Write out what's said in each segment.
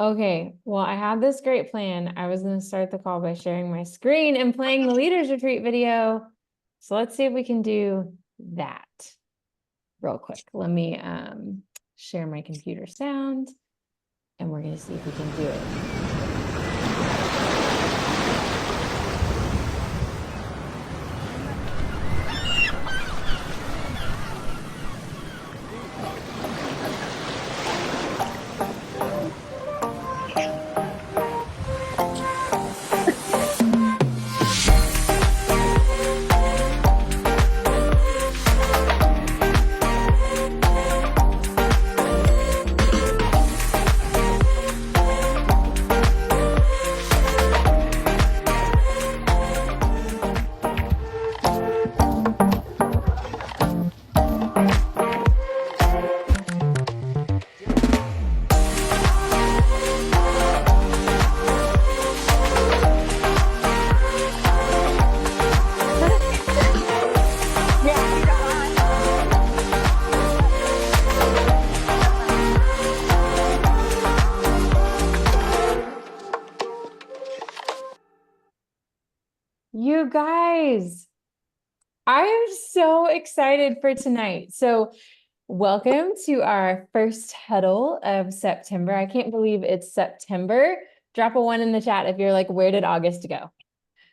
Okay, well, I had this great plan. I was going to start the call by sharing my screen and playing the Leaders Retreat video. So let's see if we can do that real quick. Let me share my computer sound, and we're going to see if we can do it. You guys, I am so excited for tonight. So welcome to our first huddle of September. I can't believe it's September. Drop a 1 in the chat if you're like, where did August go?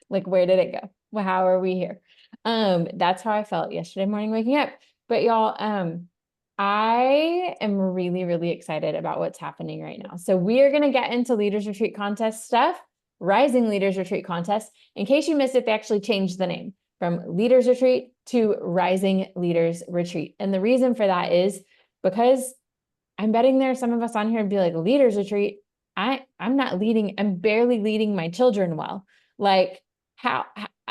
Like, where did it go? Well, how are we here? That's how I felt yesterday morning waking up. But y'all, I am really, really excited about what's happening right now. So we are going to get into Leaders Retreat Contest stuff, Rising Leaders Retreat Contest. In case you missed it, they actually changed the name from Leaders Retreat to Rising Leaders Retreat. And the reason for that is because I'm betting there are some of us on here and be like, Leaders Retreat, I'm not leading, I'm barely leading my children well. Like, how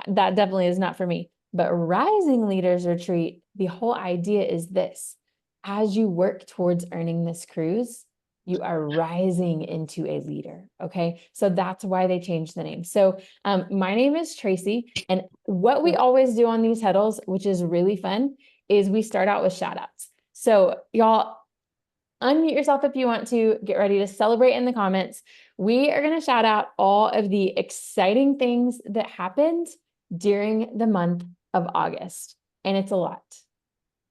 that definitely is not for me. But Rising Leaders Retreat, the whole idea is this: as you work towards earning this cruise, you are rising into a leader. Okay. So that's why they changed the name. So my name is Tracy. And what we always do on these huddles, which is really fun, is we start out with shout outs. So y'all unmute yourself if you want to. Get ready to celebrate in the comments. We are going to shout out all of the exciting things that happened during the month of August. And it's a lot.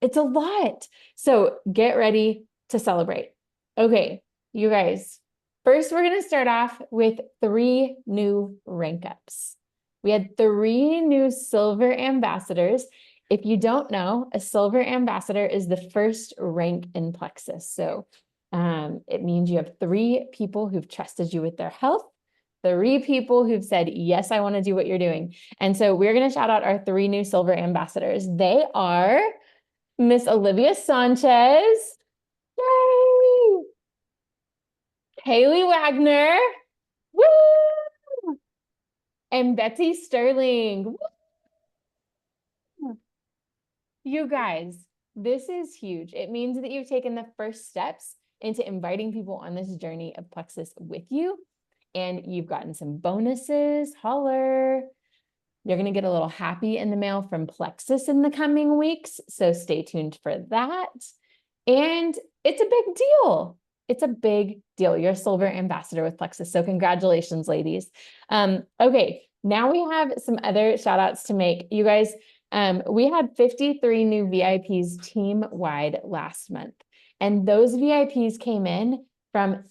It's a lot. So get ready to celebrate. Okay, you guys. First, we're going to start off with 3 new rank ups. We had 3 new silver ambassadors. If you don't know, a silver ambassador is the first rank in Plexus. So it means you have 3 people who've trusted you with their health, 3 people who've said, yes, I want to do what you're doing. And so we're going to shout out our 3 new silver ambassadors. They are Miss Olivia Sanchez, yay! Kaylee Wagner, woo! And Betsy Sterling, woo! You guys, this is huge. It means that you've taken the first steps into inviting people on this journey of Plexus with you, and you've gotten some bonuses. Holler. You're going to get a little happy in the mail from Plexus in the coming weeks, so stay tuned for that. And it's a big deal. It's a big deal. You're a silver ambassador with Plexus, so congratulations, ladies. Okay, now we have some other shout outs to make. You guys, we had 53 new VIPs team-wide last month, and those VIPs came in from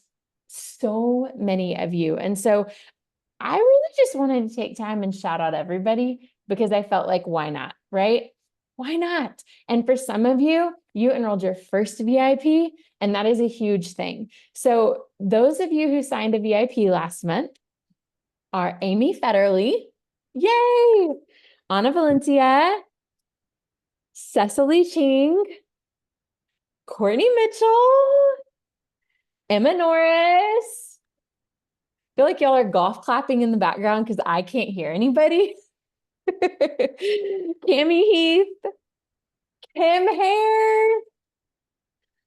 so many of you. And so I really just wanted to take time and shout out everybody because I felt like, why not, right? Why not? And for some of you, you enrolled your first VIP, and that is a huge thing. So those of you who signed a VIP last month are Amy Federley, yay! Anna Valencia, Cecily Ching, Courtney Mitchell, Emma Norris. I feel like y'all are golf clapping in the background because I can't hear anybody. Cami Heath, Kim Hare,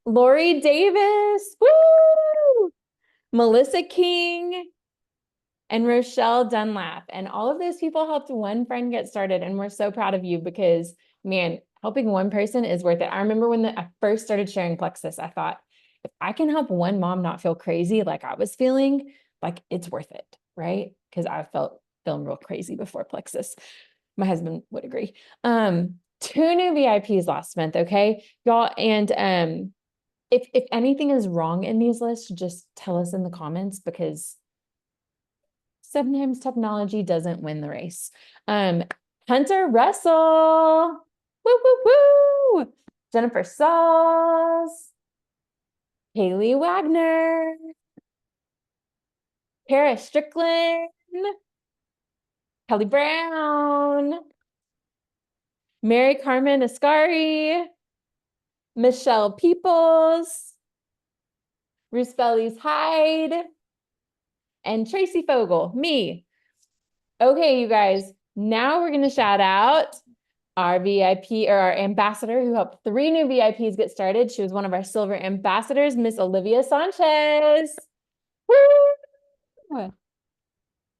Lori Davis, woo! Melissa King, and Rochelle Dunlap. And all of those people helped one friend get started. And we're so proud of you because, man, helping one person is worth it. I remember when I first started sharing Plexus, I thought, if I can help one mom not feel crazy like I was feeling, like it's worth it, right? Because I felt feeling real crazy before Plexus. My husband would agree. Two new VIPs last month, okay, y'all. And if anything is wrong in these lists, just tell us in the comments, because sometimes technology doesn't win the race. Hunter Russell, woo, woo, woo. Jennifer Sauls, Haley Wagner, Kara Strickland, Kelly Brown, Mary Carmen Ascari, Michelle Peoples, Roosevelt Hyde, and Tracy Fogel, me. Okay, you guys, now we're going to shout out our VIP, or our ambassador, who helped 3 new VIPs get started. She was one of our silver ambassadors, Miss Olivia Sanchez. Woo!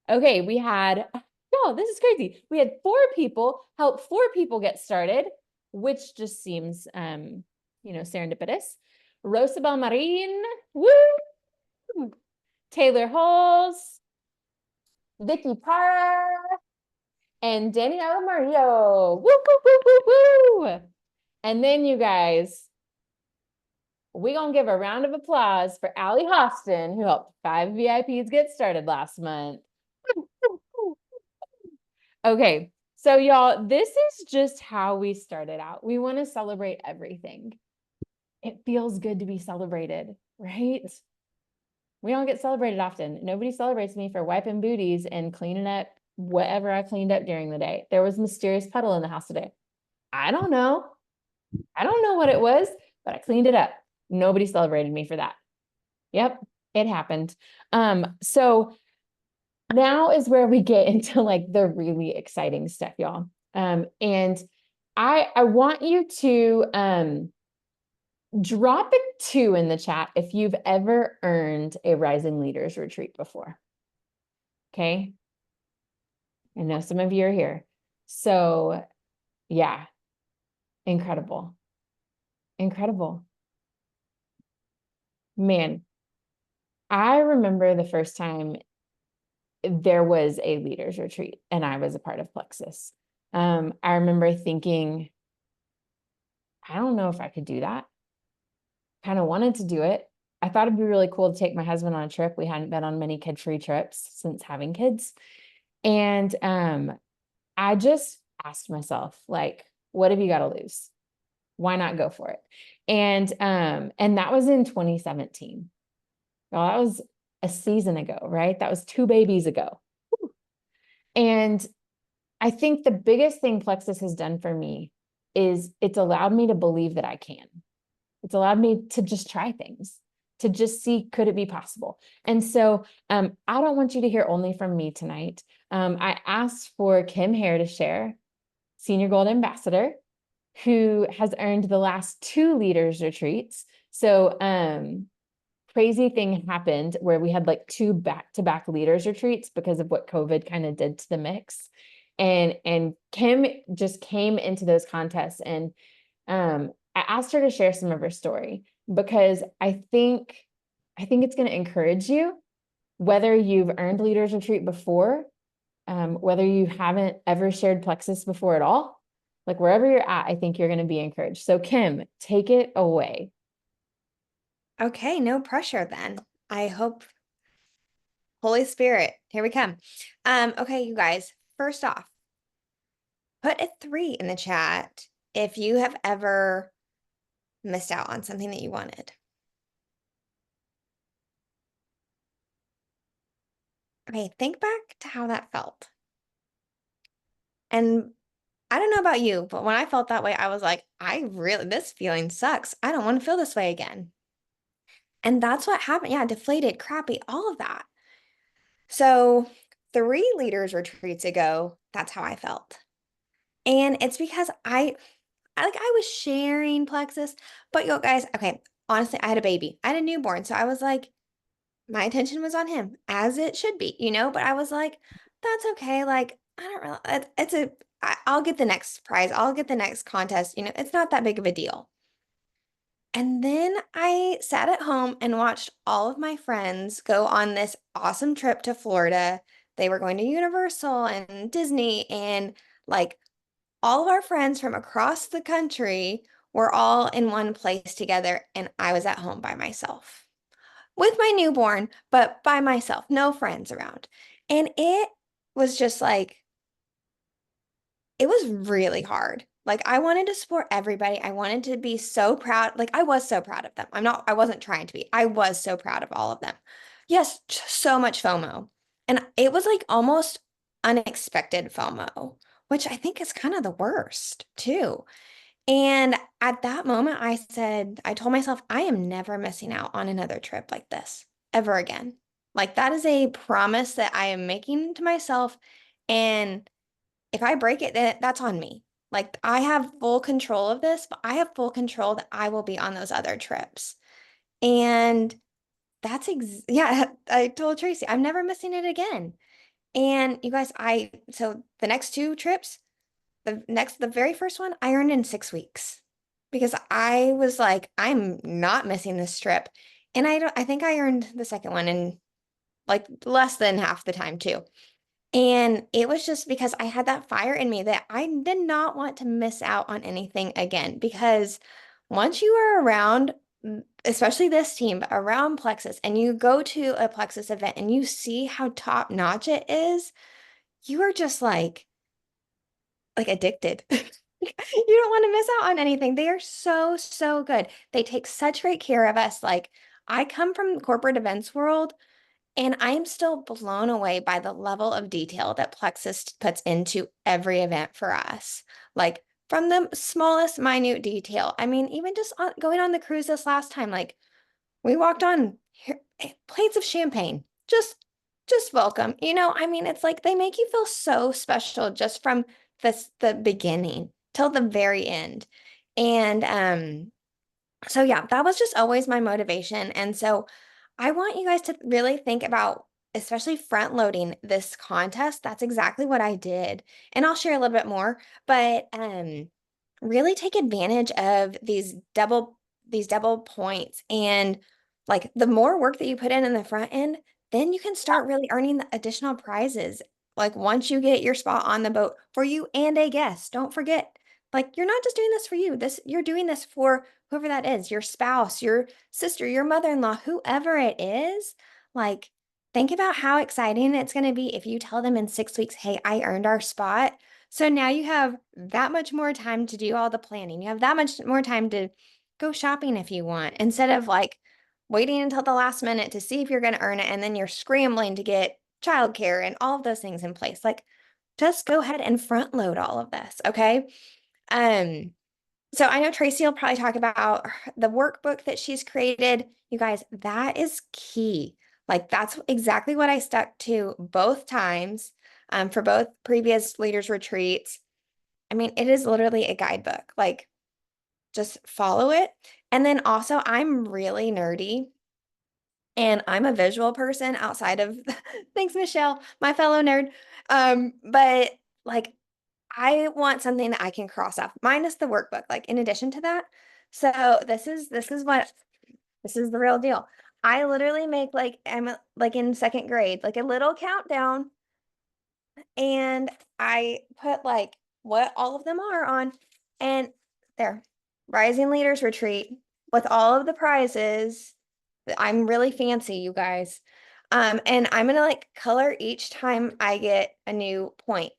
Okay, we had, oh, this is crazy. We had 4 people help 4 people get started, which just seems, serendipitous. Rosabel Marin, woo! Taylor Halls, Vicky Parra, and Daniela Mario. Woo, woo, woo, woo, woo. And then, you guys, we're going to give a round of applause for Allie Hostin, who helped 5 VIPs get started last month. Okay, so y'all, this is just how we started out. We want to celebrate everything. It feels good to be celebrated, right? We don't get celebrated often. Nobody celebrates me for wiping booties and cleaning up whatever I cleaned up during the day. There was a mysterious puddle in the house today. I don't know. I don't know what it was, but I cleaned it up. Nobody celebrated me for that. Yep, it happened. So now is where we get into like the really exciting stuff, y'all. And I want you to drop a 2 in the chat if you've ever earned a Rising Leaders retreat before. Okay. I know some of you are here. So yeah, incredible. Incredible. Man, I remember the first time there was a leaders retreat and I was a part of Plexus. I remember thinking, I don't know if I could do that. Kind of wanted to do it. I thought it'd be really cool to take my husband on a trip. We hadn't been on many kid-free trips since having kids. And I just asked myself, like, what have you got to lose? Why not go for it? And that was in 2017. Well, that was a season ago, right? That was 2 babies ago. And I think the biggest thing Plexus has done for me is it's allowed me to believe that I can. It's allowed me to just try things, to just see, could it be possible? And so I don't want you to hear only from me tonight. I asked for Kim Hare to share, Senior Gold Ambassador, who has earned the last 2 leaders retreats. So crazy thing happened where we had like 2 back-to-back leaders retreats because of what COVID kind of did to the mix. And Kim just came into those contests, and I asked her to share some of her story because I think it's going to encourage you, whether you've earned leaders retreat before, whether you haven't ever shared Plexus before at all, like wherever you're at, I think you're going to be encouraged. So Kim, take it away. Okay, no pressure then. I hope, Holy Spirit, here we come. Okay, you guys, first off, put a 3 in the chat if you have ever missed out on something that you wanted. Okay, think back to how that felt. And I don't know about you, but when I felt that way, I was like, this feeling sucks. I don't want to feel this way again. And that's what happened. Yeah, deflated, crappy, all of that. So 3 leaders retreats ago, that's how I felt. And it's because I was sharing Plexus, but you guys, okay, honestly, I had a baby. I had a newborn. So I was like, my attention was on him, as it should be, but I was like, that's okay. Like, I don't really, I'll get the next prize. I'll get the next contest. It's not that big of a deal. And then I sat at home and watched all of my friends go on this awesome trip to Florida. They were going to Universal and Disney, and like all of our friends from across the country were all in one place together, and I was at home by myself with my newborn, but by myself, no friends around. And it was just like, it was really hard. Like I wanted to support everybody. I wanted to be so proud. Like I was so proud of them. I wasn't trying to be. I was so proud of all of them. Yes, so much FOMO. And it was like almost unexpected FOMO, which I think is kind of the worst too. And at that moment, I told myself, I am never missing out on another trip like this ever again. Like that is a promise that I am making to myself. And if I break it, then that's on me. Like I have full control of this, but I have full control that I will be on those other trips. And yeah, I told Tracy, I'm never missing it again. And you guys, so the next two trips, the very first one, I earned in 6 weeks because I was like, I'm not missing this trip. And I think I earned the second one in like less than half the time too. And it was just because I had that fire in me that I did not want to miss out on anything again. Because once you are around, especially this team, but around Plexus, and you go to a Plexus event and you see how top notch it is, you are just like addicted. You don't want to miss out on anything. They are so, so good. They take such great care of us. Like I come from the corporate events world. And I'm still blown away by the level of detail that Plexus puts into every event for us. Like from the smallest minute detail. I mean, even just going on the cruise this last time, like we walked on plates of champagne. Just welcome. I mean, it's like they make you feel so special just from the beginning till the very end. And so yeah, that was just always my motivation. And so I want you guys to really think about, especially front loading this contest. That's exactly what I did. And I'll share a little bit more, but really take advantage of these double points. And like the more work that you put in the front end, then you can start really earning the additional prizes. Like once you get your spot on the boat for you and a guest, don't forget, like you're not just doing this for you. You're doing this for whoever that is, your spouse, your sister, your mother-in-law, whoever it is. Like think about how exciting it's going to be if you tell them in 6 weeks, hey, I earned our spot. So now you have that much more time to do all the planning. You have that much more time to go shopping if you want, instead of like waiting until the last minute to see if you're going to earn it. And then you're scrambling to get childcare and all of those things in place. Like just go ahead and front load all of this. Okay. Um, so I know Tracy will probably talk about the workbook that she's created. You guys, that is key. Like that's exactly what I stuck to both times, for both previous leaders retreats. I mean, it is literally a guidebook. Like just follow it. And then also I'm really nerdy and I'm a visual person outside of thanks, Michelle, my fellow nerd. But like I want something that I can cross off, minus the workbook, like in addition to that. So this is the real deal. I literally make like I'm like in second grade, like a little countdown, and I put like what all of them are on, and there, Rising Leaders Retreat with all of the prizes. I'm really fancy, you guys. And I'm gonna like color each time I get a new point.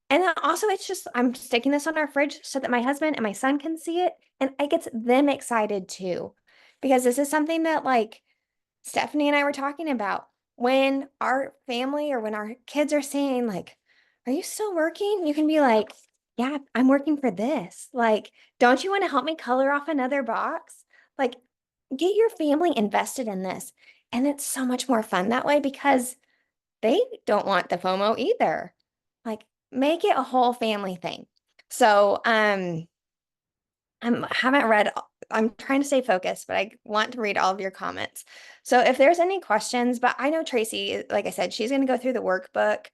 And then also it's just I'm sticking this on our fridge so that my husband and my son can see it and it gets them excited too. Because this is something that like Stephanie and I were talking about when our family or when our kids are saying like, "Are you still working?" You can be like, "Yeah, I'm working for this." Like, "Don't you want to help me color off another box?" Like, get your family invested in this. And it's so much more fun that way because they don't want the FOMO either. Like, make it a whole family thing. So, haven't read, I'm trying to stay focused, but I want to read all of your comments. So if there's any questions, but I know Tracy, like I said, she's going to go through the workbook.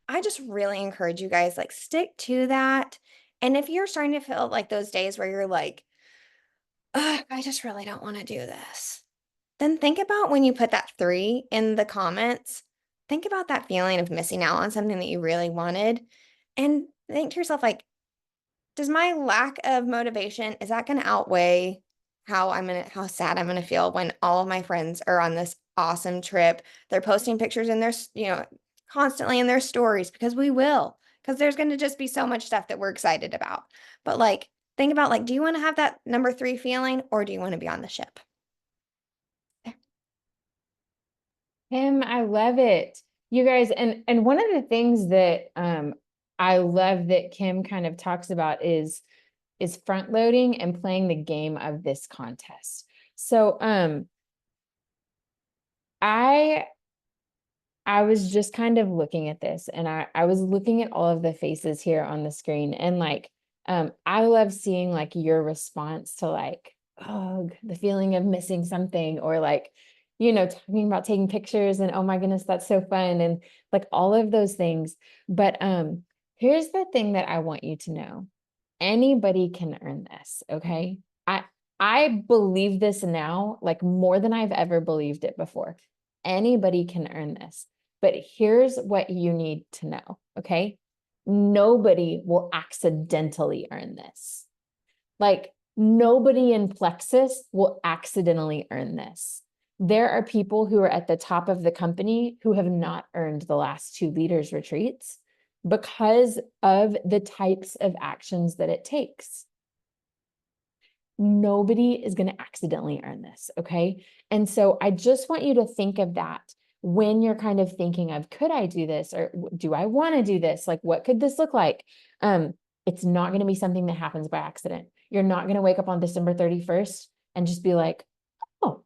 I just really encourage you guys, like, stick to that. And if you're starting to feel like those days where you're like, ugh, I just really don't want to do this. Then think about when you put that 3 in the comments. Think about that feeling of missing out on something that you really wanted. And think to yourself, like, does my lack of motivation, is that going to outweigh how sad I'm going to feel when all of my friends are on this awesome trip? They're posting pictures in their, constantly in their stories because we will, because there's going to just be so much stuff that we're excited about. But like, think about like, do you want to have that number 3 feeling or do you want to be on the ship? Kim, I love it. You guys, and one of the things that I love that Kim kind of talks about is front loading and playing the game of this contest. So I I was just kind of looking at this and I was looking at all of the faces here on the screen and like I love seeing like your response to like, oh, the feeling of missing something or like, talking about taking pictures and oh my goodness, that's so fun and like all of those things. But here's the thing that I want you to know. Anybody can earn this, okay? I I believe this now like more than I've ever believed it before. Anybody can earn this. But here's what you need to know, okay? Nobody will accidentally earn this. Like nobody in Plexus will accidentally earn this. There are people who are at the top of the company who have not earned the last 2 leaders retreats because of the types of actions that it takes. Nobody is going to accidentally earn this, okay? And so I just want you to think of that when you're kind of thinking of, could I do this or do I want to do this? Like, what could this look like? It's not going to be something that happens by accident. You're not going to wake up on December 31st and just be like, oh,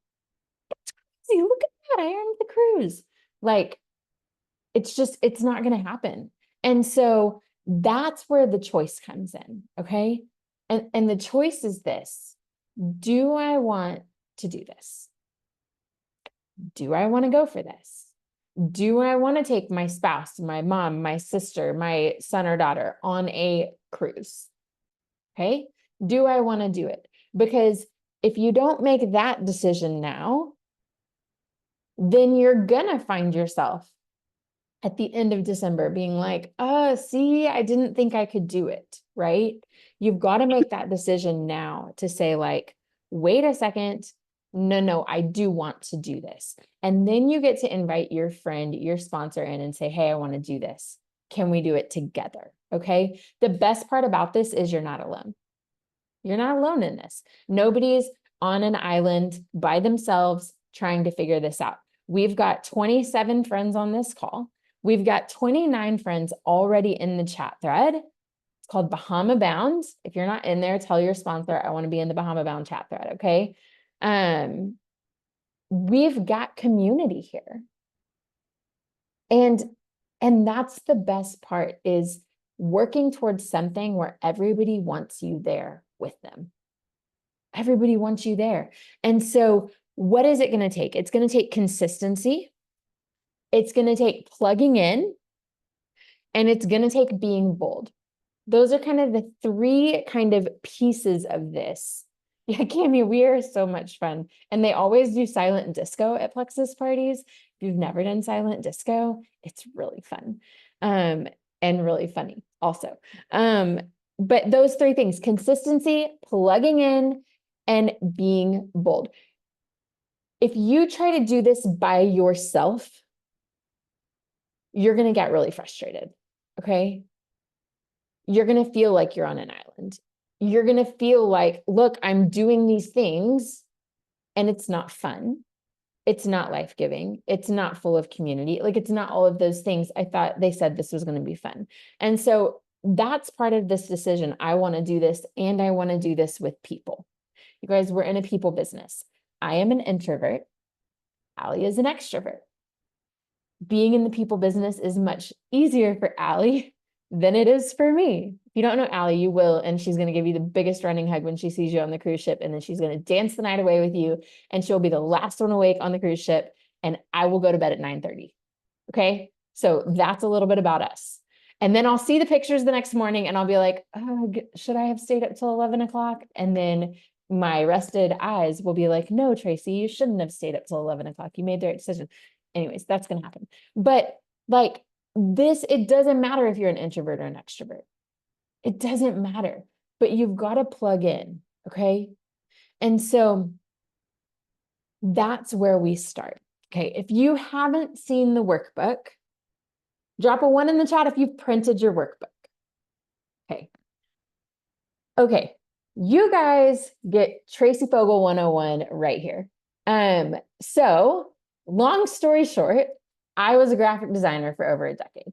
that's crazy. Look at that. I earned the cruise. Like, it's not going to happen. And so that's where the choice comes in, okay? And the choice is this. Do I want to do this? Do I want to go for this? Do I want to take my spouse, my mom, my sister, my son or daughter on a cruise? Okay. Do I want to do it? Because if you don't make that decision now, then you're going to find yourself at the end of December being like, oh, see, I didn't think I could do it, right? You've got to make that decision now to say like, wait a second, no, I do want to do this. And then you get to invite your friend, your sponsor in and say, hey, I want to do this. Can we do it together? Okay. The best part about this is you're not alone. You're not alone in this. Nobody's on an island by themselves trying to figure this out. We've got 27 friends on this call. We've got 29 friends already in the chat thread. It's called Bahama Bound. If you're not in there, tell your sponsor, I want to be in the Bahama Bound chat thread, okay? We've got community here. And that's the best part is working towards something where everybody wants you there with them. Everybody wants you there. And so what is it going to take? It's going to take consistency. It's going to take plugging in, and it's going to take being bold. Those are kind of the 3 kind of pieces of this. Yeah, Cami, we are so much fun. And they always do silent disco at Plexus parties. If you've never done silent disco, it's really fun. And really funny also. But those 3 things, consistency, plugging in, and being bold. If you try to do this by yourself, you're going to get really frustrated. Okay. You're going to feel like you're on an island. You're going to feel like, look, I'm doing these things and it's not fun. It's not life-giving. It's not full of community. Like it's not all of those things. I thought they said this was going to be fun. And so that's part of this decision. I want to do this and I want to do this with people. You guys, we're in a people business. I am an introvert. Allie is an extrovert. Being in the people business is much easier for Allie than it is for me. If you don't know Allie, you will, and she's going to give you the biggest running hug when she sees you on the cruise ship, and then she's going to dance the night away with you, and she'll be the last one awake on the cruise ship, and I will go to bed at 9:30. Okay? So that's a little bit about us. And then I'll see the pictures the next morning, and I'll be like, oh, should I have stayed up till 11 o'clock? And then my rested eyes will be like, no, Tracy, you shouldn't have stayed up till 11 o'clock. You made the right decision. Anyways, that's going to happen. But like this, it doesn't matter if you're an introvert or an extrovert. It doesn't matter, but you've got to plug in. Okay. And so that's where we start. Okay. If you haven't seen the workbook, drop a 1 in the chat if you've printed your workbook. Okay. Okay. You guys get Tracy Fogel 101 right here. So long story short, I was a graphic designer for over a decade.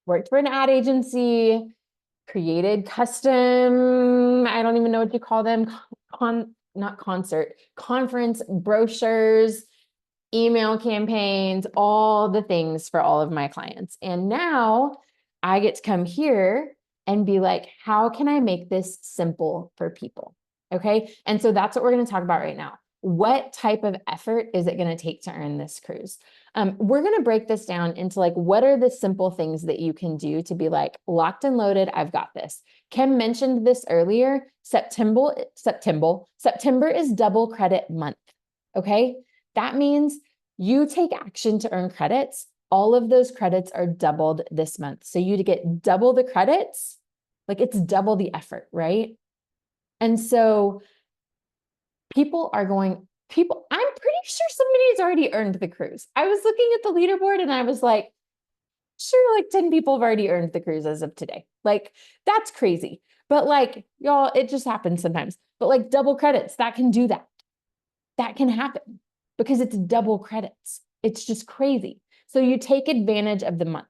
Worked for an ad agency, created custom, I don't even know what you call them, conference brochures, email campaigns, all the things for all of my clients. And now I get to come here and be like, how can I make this simple for people? Okay. And so that's what we're going to talk about right now. What type of effort is it going to take to earn this cruise? We're going to break this down into like, what are the simple things that you can do to be like locked and loaded? I've got this. Kim mentioned this earlier. September is double credit month. Okay. That means you take action to earn credits. All of those credits are doubled this month. So you to get double the credits, like it's double the effort, right? And so I'm pretty sure somebody's already earned the cruise. I was looking at the leaderboard and I was like, sure, like 10 people have already earned the cruise as of today. Like, that's crazy. But like, y'all, it just happens sometimes. But like double credits, that can do that. That can happen because it's double credits. It's just crazy. So you take advantage of the month.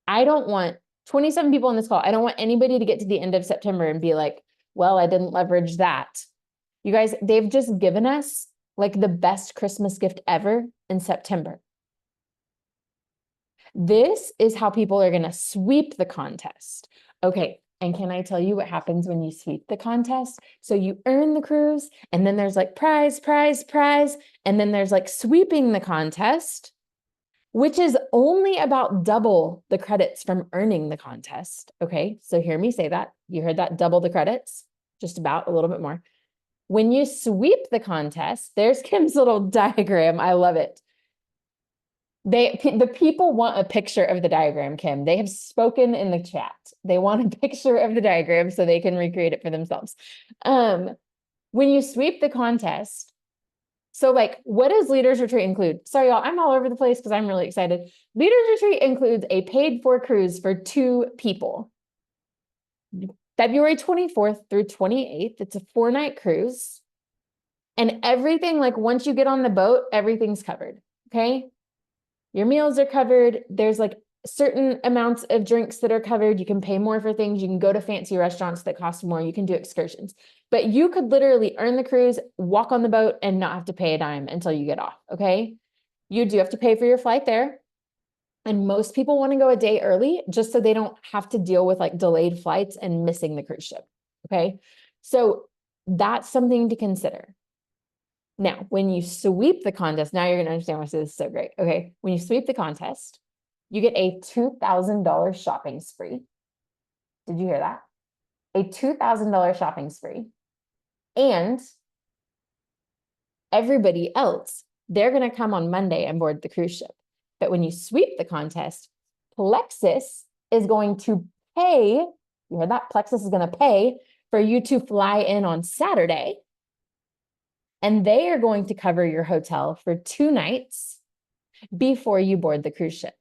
I don't want 27 people on this call. I don't want anybody to get to the end of September and be like, well, I didn't leverage that. You guys, they've just given us like the best Christmas gift ever in September. This is how people are going to sweep the contest. Okay. And can I tell you what happens when you sweep the contest? So you earn the cruise, and then there's like prize, prize, prize. And then there's like sweeping the contest, which is only about double the credits from earning the contest. Okay. So hear me say that. You heard that, double the credits, just about a little bit more. When you sweep the contest, there's Kim's little diagram. I love it. The people want a picture of the diagram, Kim. They have spoken in the chat. They want a picture of the diagram so they can recreate it for themselves. When you sweep the contest, so like, what does Leaders Retreat include? Sorry, y'all, I'm all over the place because I'm really excited. Leaders Retreat includes a paid for cruise for 2 people. February 24th through 28th. It's a 4-night cruise. And everything, like once you get on the boat, everything's covered. Okay. Your meals are covered. There's like certain amounts of drinks that are covered. You can pay more for things. You can go to fancy restaurants that cost more. You can do excursions, but you could literally earn the cruise, walk on the boat, and not have to pay a dime until you get off. Okay. You do have to pay for your flight there. And most people want to go a day early just so they don't have to deal with like delayed flights and missing the cruise ship. Okay. So that's something to consider. Now, when you sweep the contest, now you're going to understand why this is so great. Okay. When you sweep the contest, you get a $2,000 shopping spree. Did you hear that? A $2,000 shopping spree. And everybody else, they're going to come on Monday and board the cruise ship. But when you sweep the contest, Plexus is going to pay, you heard that? Plexus is going to pay for you to fly in on Saturday. And they are going to cover your hotel for 2 nights before you board the cruise ship.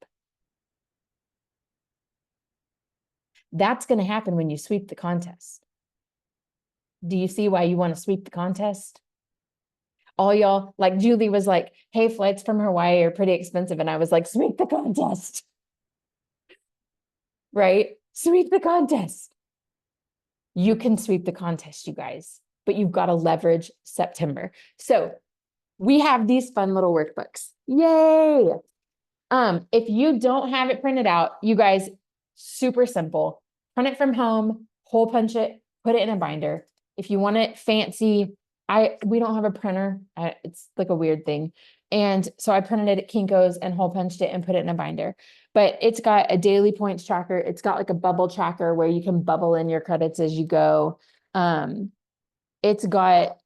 That's going to happen when you sweep the contest. Do you see why you want to sweep the contest? All y'all, like Julie was like, hey, flights from Hawaii are pretty expensive. And I was like, sweep the contest. Right? Sweep the contest. You can sweep the contest, you guys, but you've got to leverage September. So we have these fun little workbooks. Yay. If you don't have it printed out, you guys, super simple. Print it from home, hole punch it, put it in a binder. If you want it fancy, we don't have a printer. It's like a weird thing. And so I printed it at Kinko's and hole punched it and put it in a binder. But it's got a daily points tracker. It's got like a bubble tracker where you can bubble in your credits as you go. It's got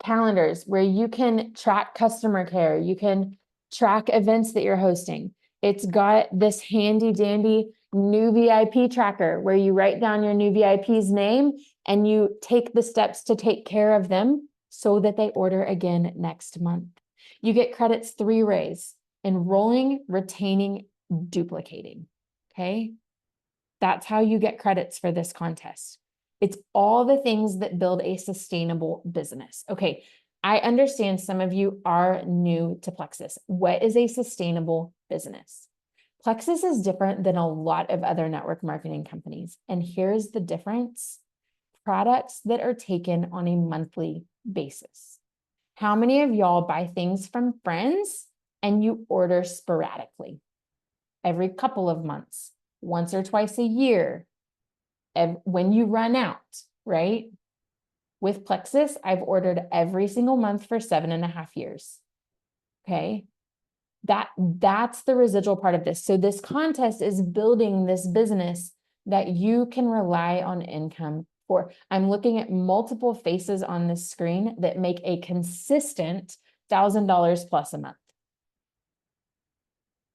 calendars where you can track customer care. You can track events that you're hosting. It's got this handy dandy new VIP tracker where you write down your new VIP's name and you take the steps to take care of them so that they order again next month. You get credits 3 ways: enrolling, retaining, duplicating. Okay. That's how you get credits for this contest. It's all the things that build a sustainable business. Okay, I understand some of you are new to Plexus. What is a sustainable business? Plexus is different than a lot of other network marketing companies. And here's the difference: products that are taken on a monthly basis. How many of y'all buy things from friends and you order sporadically? Every couple of months, once or twice a year, when you run out, right? With Plexus, I've ordered every single month for 7.5 years. Okay. That's the residual part of this. So this contest is building this business that you can rely on income for. I'm looking at multiple faces on this screen that make a consistent $1,000 plus a month.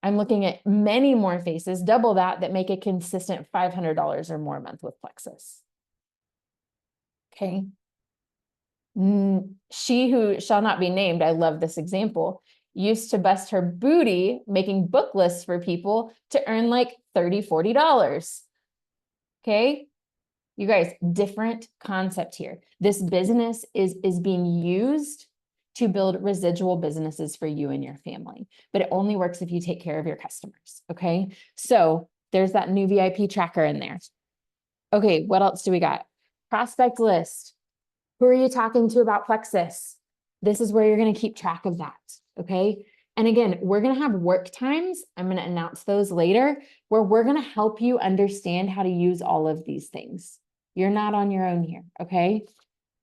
I'm looking at many more faces, double that make a consistent $500 or more a month with Plexus. Okay. She who shall not be named, I love this example, used to bust her booty making book lists for people to earn like $30, $40. Okay. You guys, different concept here. This business is being used to build residual businesses for you and your family, but it only works if you take care of your customers. Okay. So there's that new VIP tracker in there. Okay. What else do we got? Prospect list. Who are you talking to about Plexus? This is where you're going to keep track of that. Okay. And again, we're going to have work times. I'm going to announce those later, where we're going to help you understand how to use all of these things. You're not on your own here. Okay.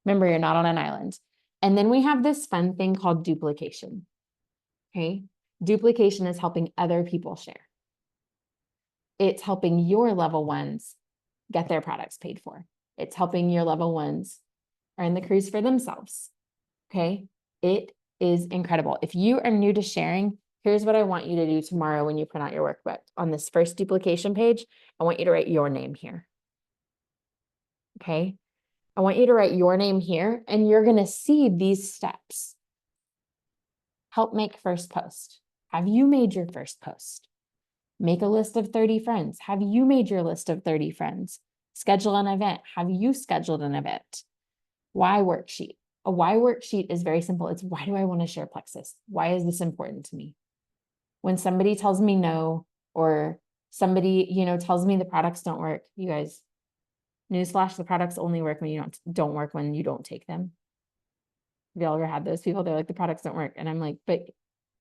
Remember, you're not on an island. And then we have this fun thing called duplication. Okay. Duplication is helping other people share. It's helping your level ones get their products paid for. It's helping your level ones earn the cruise for themselves. Okay. It is incredible. If you are new to sharing, here's what I want you to do tomorrow when you print out your workbook. On this first duplication page, I want you to write your name here. Okay. I want you to write your name here, and you're going to see these steps. Help make first post. Have you made your first post? Make a list of 30 friends. Have you made your list of 30 friends? Schedule an event. Have you scheduled an event? Why worksheet? A why worksheet is very simple. It's, why do I want to share Plexus? Why is this important to me? When somebody tells me no, or somebody, tells me the products don't work, you guys, newsflash, the products only work when you don't work when you don't take them. Have you ever had those people? They're like, the products don't work. And I'm like, but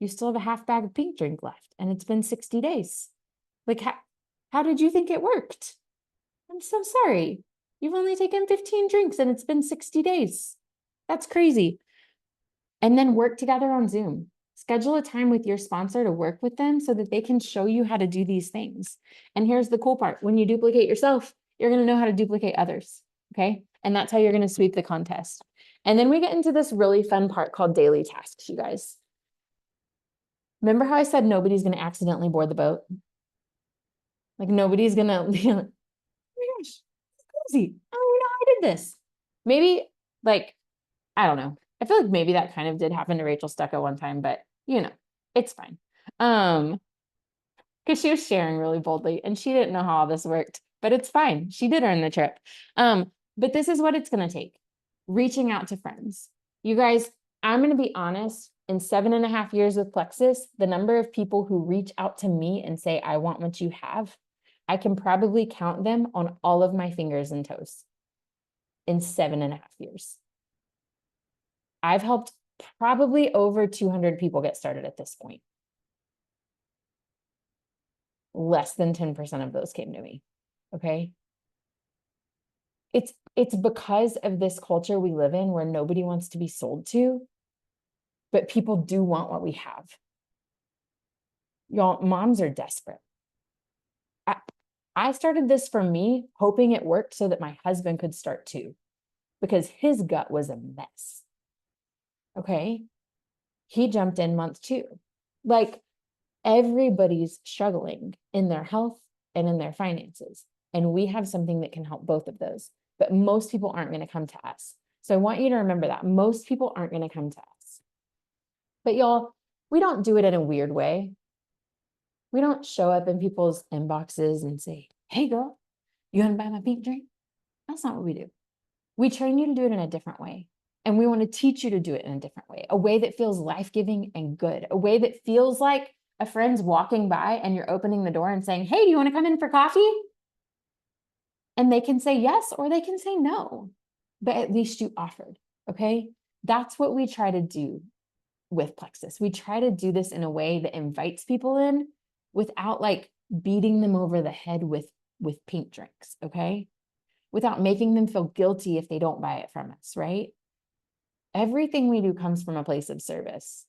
you still have a half bag of pink drink left and it's been 60 days. Like, how did you think it worked? I'm so sorry. You've only taken 15 drinks and it's been 60 days. That's crazy. And then work together on Zoom. Schedule a time with your sponsor to work with them so that they can show you how to do these things. And here's the cool part. When you duplicate yourself, you're going to know how to duplicate others. Okay. And that's how you're going to sweep the contest. And then we get into this really fun part called daily tasks, you guys. Remember how I said nobody's going to accidentally board the boat? Like nobody's going to be like, oh my gosh, it's crazy. I don't even know how I did this. Maybe like, I don't know. I feel like maybe that kind of did happen to Rachel Stucco one time, but it's fine. Because she was sharing really boldly and she didn't know how all this worked, but it's fine. She did earn the trip. But this is what it's going to take. Reaching out to friends. You guys, I'm going to be honest, in 7.5 years with Plexus, the number of people who reach out to me and say, I want what you have, I can probably count them on all of my fingers and toes in 7.5 years. I've helped probably over 200 people get started at this point. Less than 10% of those came to me. Okay. It's because of this culture we live in where nobody wants to be sold to, but people do want what we have. Y'all, moms are desperate. I started this for me, hoping it worked so that my husband could start too. because his gut was a mess. Okay. He jumped in month 2. Like, everybody's struggling in their health and in their finances. And we have something that can help both of those. But most people aren't going to come to us. So I want you to remember that most people aren't going to come to us. But y'all, we don't do it in a weird way. We don't show up in people's inboxes and say, hey girl, you want to buy my pink drink? That's not what we do. We train you to do it in a different way. And we want to teach you to do it in a different way, a way that feels life-giving and good, a way that feels like a friend's walking by and you're opening the door and saying, hey, do you want to come in for coffee? And they can say yes, or they can say no, but at least you offered. Okay. That's what we try to do with Plexus. We try to do this in a way that invites people in without like beating them over the head with pink drinks. Okay. Without making them feel guilty if they don't buy it from us, right? Everything we do comes from a place of service.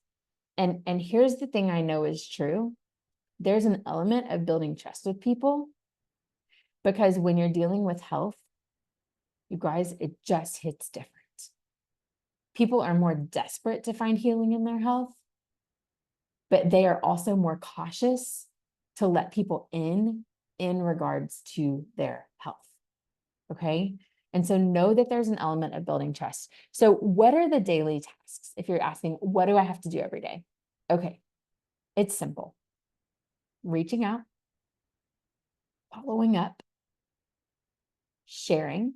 And here's the thing I know is true. There's an element of building trust with people, because when you're dealing with health, you guys, it just hits different. People are more desperate to find healing in their health, but they are also more cautious to let people in regards to their health. Okay. And so know that there's an element of building trust. So what are the daily tasks? If you're asking, what do I have to do every day? Okay. It's simple. Reaching out, following up, sharing,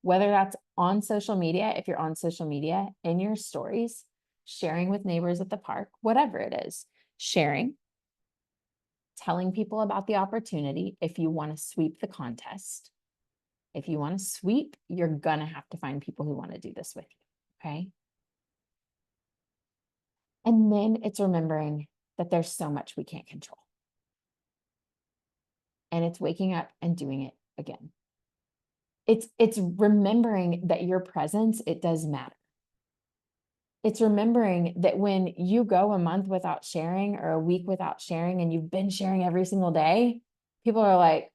whether that's on social media, if you're on social media, in your stories, sharing with neighbors at the park, whatever it is, sharing, telling people about the opportunity. If you want to sweep the contest, if you want to sweep, you're going to have to find people who want to do this with you. Okay. And then it's remembering that there's so much we can't control. And it's waking up and doing it again. It's remembering that your presence, it does matter. It's remembering that when you go a month without sharing or a week without sharing and you've been sharing every single day, people are like,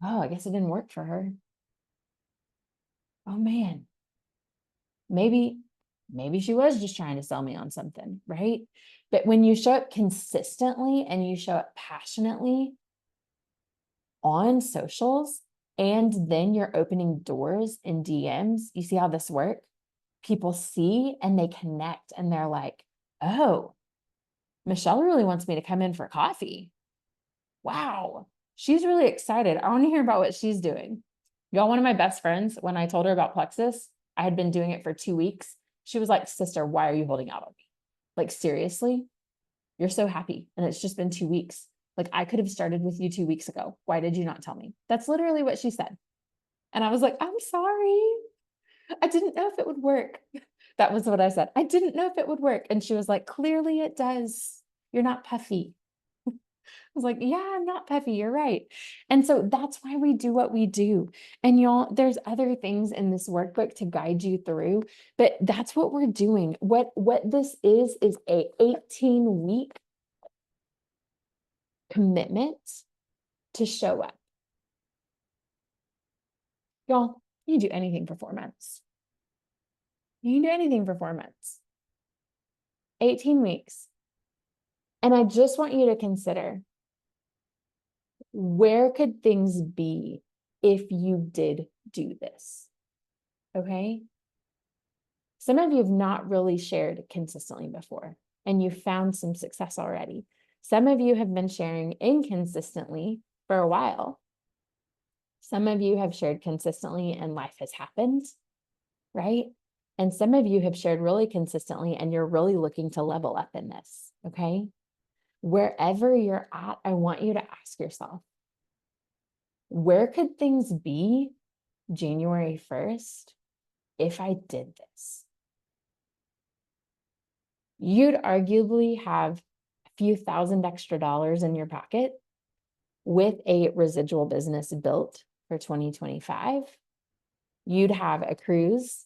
oh, I guess it didn't work for her. Oh man, maybe she was just trying to sell me on something, right? But when you show up consistently and you show up passionately on socials, and then you're opening doors in DMs, you see how this works? People see and they connect and they're like, oh, Michelle really wants me to come in for coffee. Wow, she's really excited. I want to hear about what she's doing. Y'all, one of my best friends, when I told her about Plexus, I had been doing it for 2 weeks. She was like, sister, why are you holding out on me? Like, seriously? You're so happy. And it's just been 2 weeks. Like, I could have started with you 2 weeks ago. Why did you not tell me? That's literally what she said. And I was like, I'm sorry. I didn't know if it would work. That was what I said. I didn't know if it would work. And she was like, clearly it does. You're not puffy. I was like, yeah, I'm not puffy. You're right. And so that's why we do what we do. And y'all, there's other things in this workbook to guide you through, but that's what we're doing. What this is a 18-week commitment to show up. Y'all, you do anything for 4 months. You can do anything for 4 months. 18 weeks. And I just want you to consider, where could things be if you did do this? Okay. Some of you have not really shared consistently before, and you found some success already. Some of you have been sharing inconsistently for a while. Some of you have shared consistently and life has happened, right? And some of you have shared really consistently and you're really looking to level up in this, okay? Wherever you're at, I want you to ask yourself, where could things be January 1st if I did this? You'd arguably have a few thousand extra dollars in your pocket with a residual business built for 2025. You'd have a cruise,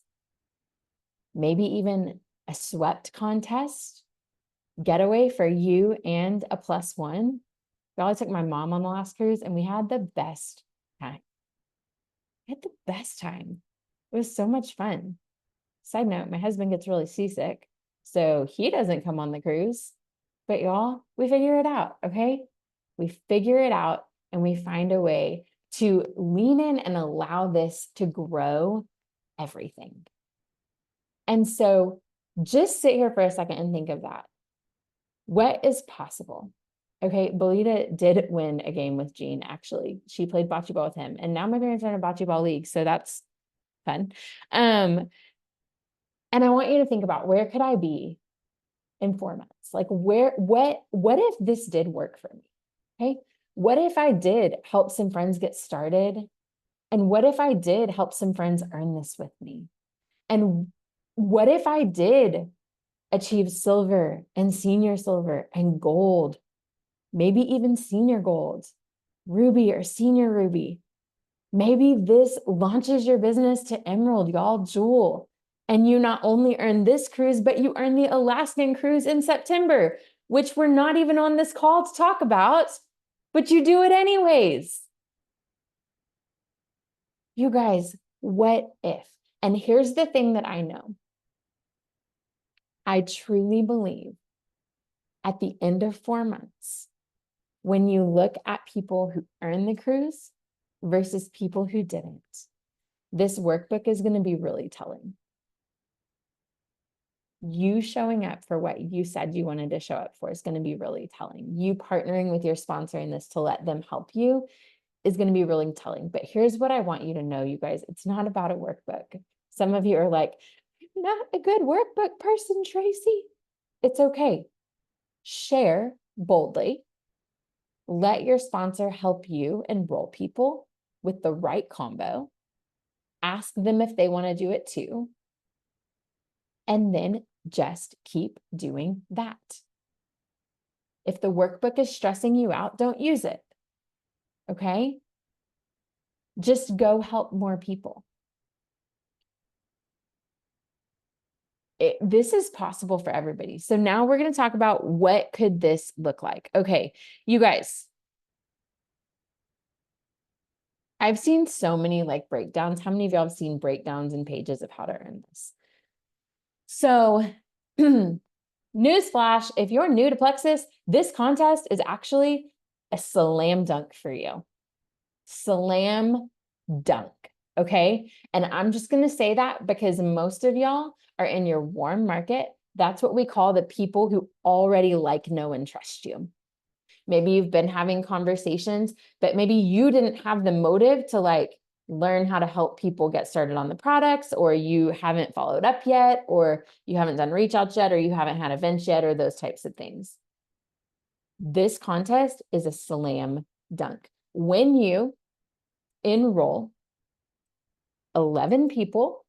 maybe even a swept contest, getaway for you and a +1. Y'all, I took my mom on the last cruise and we had the best time. We had the best time. It was so much fun. Side note, my husband gets really seasick, so he doesn't come on the cruise. But y'all, we figure it out, okay? We figure it out and we find a way to lean in and allow this to grow everything. And so just sit here for a second and think of that. What is possible? Okay, Belita did win a game with Gene, actually. She played bocce ball with him. And now my parents are in a bocce ball league, so that's fun. And I want you to think about, where could I be in 4 months? Like, what if this did work for me? Okay. What if I did help some friends get started? And what if I did help some friends earn this with me? And what if I did achieve silver and senior silver and gold, maybe even senior gold, ruby or senior ruby? Maybe this launches your business to emerald, y'all, jewel. And you not only earn this cruise, but you earn the Alaskan cruise in September, which we're not even on this call to talk about, but you do it anyways. You guys, what if? And here's the thing that I know. I truly believe at the end of 4 months, when you look at people who earned the cruise versus people who didn't, this workbook is going to be really telling. You showing up for what you said you wanted to show up for is going to be really telling. You partnering with your sponsor in this to let them help you is going to be really telling. But here's what I want you to know, you guys. It's not about a workbook. Some of you are like, I'm not a good workbook person, Tracy. It's okay. Share boldly. Let your sponsor help you enroll people with the right combo. Ask them if they want to do it too. And then just keep doing that. If the workbook is stressing you out, don't use it. Okay? Just go help more people. This is possible for everybody. So now we're going to talk about, what could this look like? Okay, you guys, I've seen so many like breakdowns. How many of y'all have seen breakdowns and pages of how to earn this? So newsflash, if you're new to Plexus, this contest is actually a slam dunk for you. Slam dunk. Okay. And I'm just going to say that because most of y'all are in your warm market. That's what we call the people who already like, know, and trust you. Maybe you've been having conversations, but maybe you didn't have the motive to like learn how to help people get started on the products, or you haven't followed up yet, or you haven't done reach outs yet, or you haven't had events yet, or those types of things. This contest is a slam dunk. When you enroll 11 people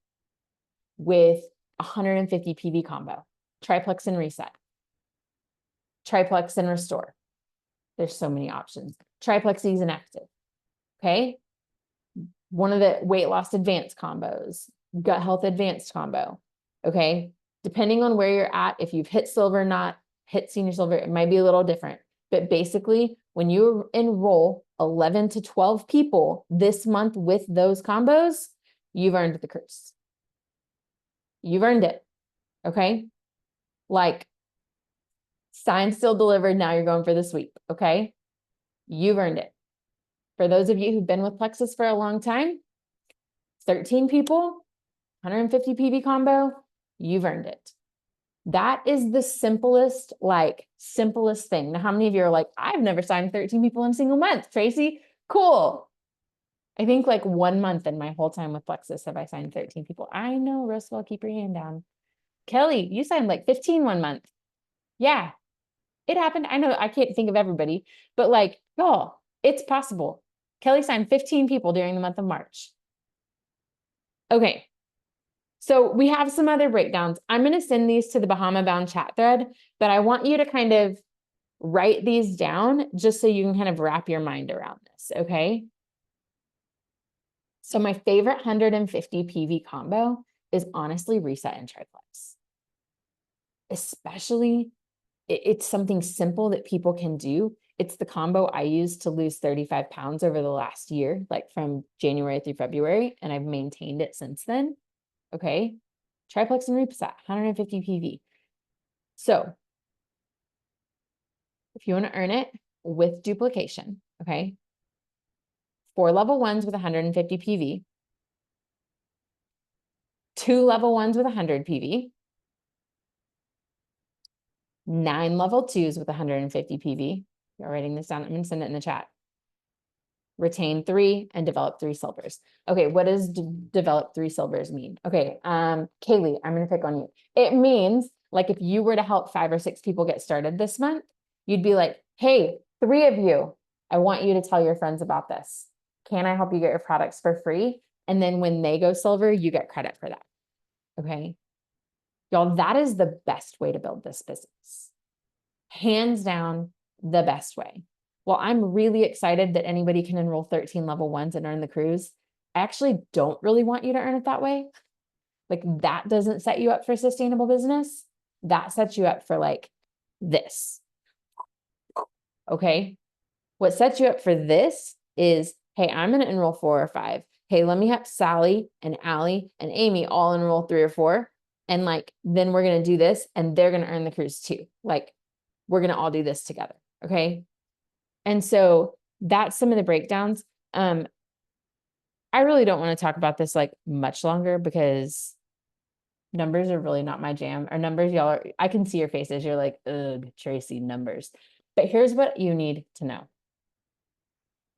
with 150 PV combo, triplex and reset, triplex and restore. There's so many options. Triplex ease and active. Okay. One of the weight loss advanced combos, gut health advanced combo. Okay. Depending on where you're at, if you've hit silver or not, hit senior silver, it might be a little different. But basically, when you enroll 11 to 12 people this month with those combos, you've earned the cruise. You've earned it. Okay. Like, signed, still delivered. Now you're going for the sweep. Okay. You've earned it. For those of you who've been with Plexus for a long time, 13 people, 150 PV combo, you've earned it. That is the simplest thing. Now, how many of you are like, I've never signed 13 people in a single month, Tracy? Cool. I think like 1 month in my whole time with Plexus have I signed 13 people. I know, Roswell, keep your hand down. Kelly, you signed like 15 1 month. Yeah, it happened. I know I can't think of everybody, but like, y'all, it's possible. Kelly signed 15 people during the month of March. Okay. So we have some other breakdowns. I'm going to send these to the Bahama Bound chat thread, but I want you to kind of write these down just so you can kind of wrap your mind around this. Okay. So my favorite 150 PV combo is honestly reset and triplex. Especially, it's something simple that people can do. It's the combo I used to lose 35 pounds over the last year, like from January through February, and I've maintained it since then. Okay. Triplex and Reposet, 150 PV. So if you want to earn it with duplication, okay, 4 level 1s with 150 PV, 2 level 1s with 100 PV, 9 level 2s with 150 PV. You're writing this down. I'm going to send it in the chat. Retain 3 and develop 3 silvers. Okay, what does develop 3 silvers mean? Okay, Kaylee, I'm going to pick on you. It means like if you were to help 5 or 6 people get started this month, you'd be like, hey, 3 of you, I want you to tell your friends about this. Can I help you get your products for free? And then when they go silver, you get credit for that. Okay. Y'all, that is the best way to build this business. Hands down, the best way. Well, I'm really excited that anybody can enroll 13 level 1s and earn the cruise. I actually don't really want you to earn it that way. Like that doesn't set you up for sustainable business. That sets you up for like this. Okay. What sets you up for this is, hey, I'm going to enroll 4 or 5. Hey, let me have Sally and Allie and Amy all enroll 3 or 4. And like, then we're going to do this and they're going to earn the cruise too. Like we're going to all do this together. Okay. And so that's some of the breakdowns. I really don't want to talk about this like much longer because numbers are really not my jam. Or numbers, y'all are, I can see your faces. You're like, ugh, Tracy, numbers. But here's what you need to know.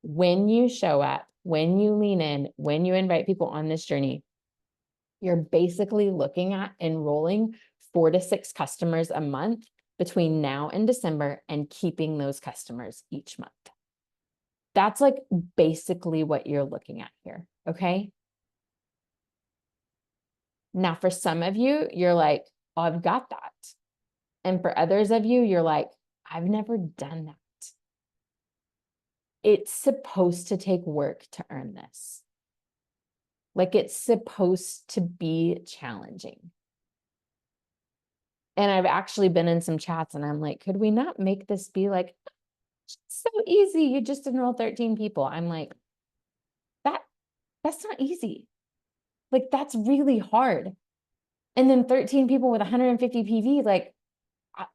When you show up, when you lean in, when you invite people on this journey, you're basically looking at enrolling 4 to 6 customers a month between now and December and keeping those customers each month. That's like basically what you're looking at here. Okay. Now, for some of you, you're like, oh, I've got that. And for others of you, you're like, I've never done that. It's supposed to take work to earn this. Like it's supposed to be challenging. And I've actually been in some chats and I'm like, could we not make this be like so easy? You just enroll 13 people. I'm like, that's not easy. Like that's really hard. And then 13 people with 150 PV, like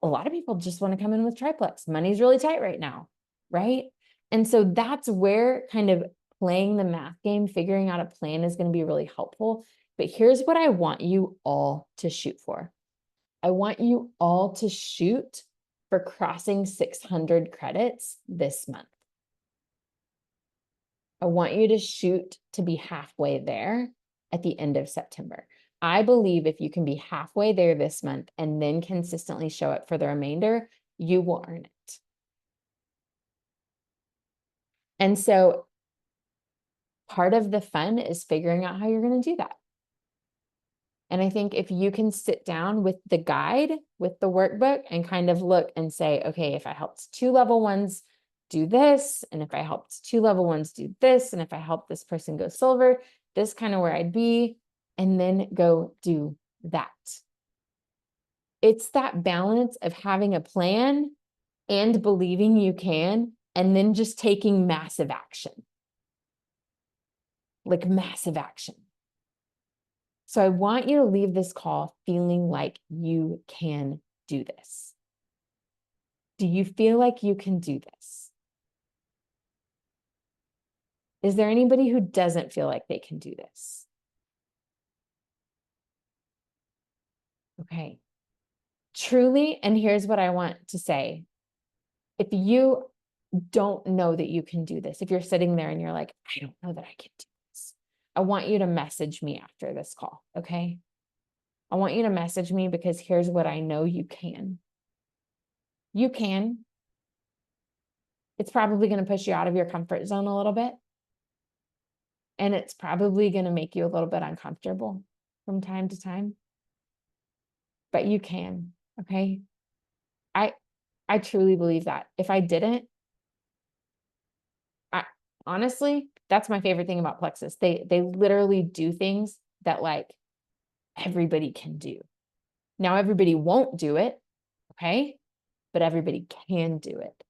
a lot of people just want to come in with triplex. Money's really tight right now, right? And so that's where kind of playing the math game, figuring out a plan is going to be really helpful. But here's what I want you all to shoot for. I want you all to shoot for crossing 600 credits this month. I want you to shoot to be halfway there at the end of September. I believe if you can be halfway there this month and then consistently show up for the remainder, you will earn it. And so part of the fun is figuring out how you're going to do that. And I think if you can sit down with the guide, with the workbook and kind of look and say, okay, if I helped 2 level 1s do this, and if I helped 2 level 1s do this, and if I helped this person go silver, this kind of where I'd be, and then go do that. It's that balance of having a plan and believing you can, and then just taking massive action. Like massive action. So I want you to leave this call feeling like you can do this. Do you feel like you can do this? Is there anybody who doesn't feel like they can do this? Okay. Truly, and here's what I want to say. If you don't know that you can do this, if you're sitting there and you're like, I don't know that I can do this, I want you to message me after this call, okay? I want you to message me because here's what I know you can. You can. It's probably going to push you out of your comfort zone a little bit. And it's probably going to make you a little bit uncomfortable from time to time. But you can, okay? I truly believe that. If I didn't, honestly, that's my favorite thing about Plexus. They literally do things that like everybody can do. Now everybody won't do it, okay? But everybody can do it.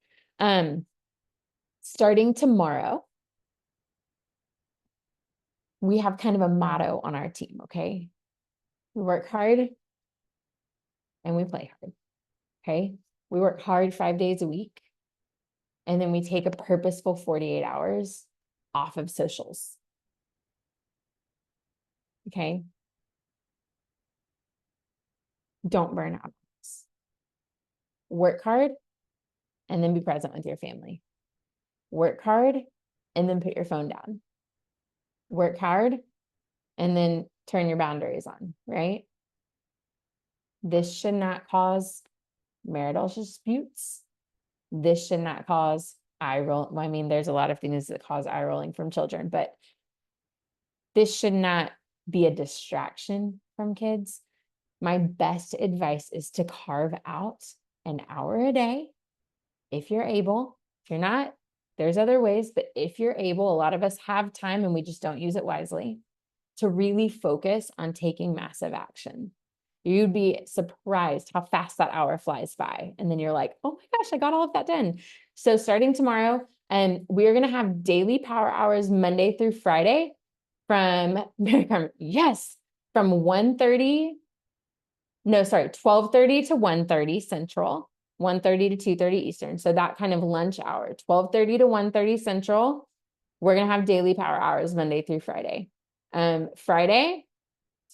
Starting tomorrow, we have kind of a motto on our team, okay? We work hard and we play hard, okay? We work hard 5 days a week, and then we take a purposeful 48 hours off of socials, okay? Don't burn out. Work hard and then be present with your family. Work hard and then put your phone down. Work hard and then turn your boundaries on, right? This should not cause marital disputes. This should not cause eye roll. I mean, there's a lot of things that cause eye rolling from children, but this should not be a distraction from kids. My best advice is to carve out an hour a day if you're able. If you're not, there's other ways, but if you're able, a lot of us have time and we just don't use it wisely, to really focus on taking massive action. You'd be surprised how fast that hour flies by. And then you're like, oh my gosh, I got all of that done. So starting tomorrow, we're going to have daily power hours Monday through Friday from 1:30. No, sorry, 12:30 to 1:30 Central, 1:30 to 2:30 Eastern. So that kind of lunch hour, 12:30 to 1:30 Central. We're going to have daily power hours Monday through Friday. Monday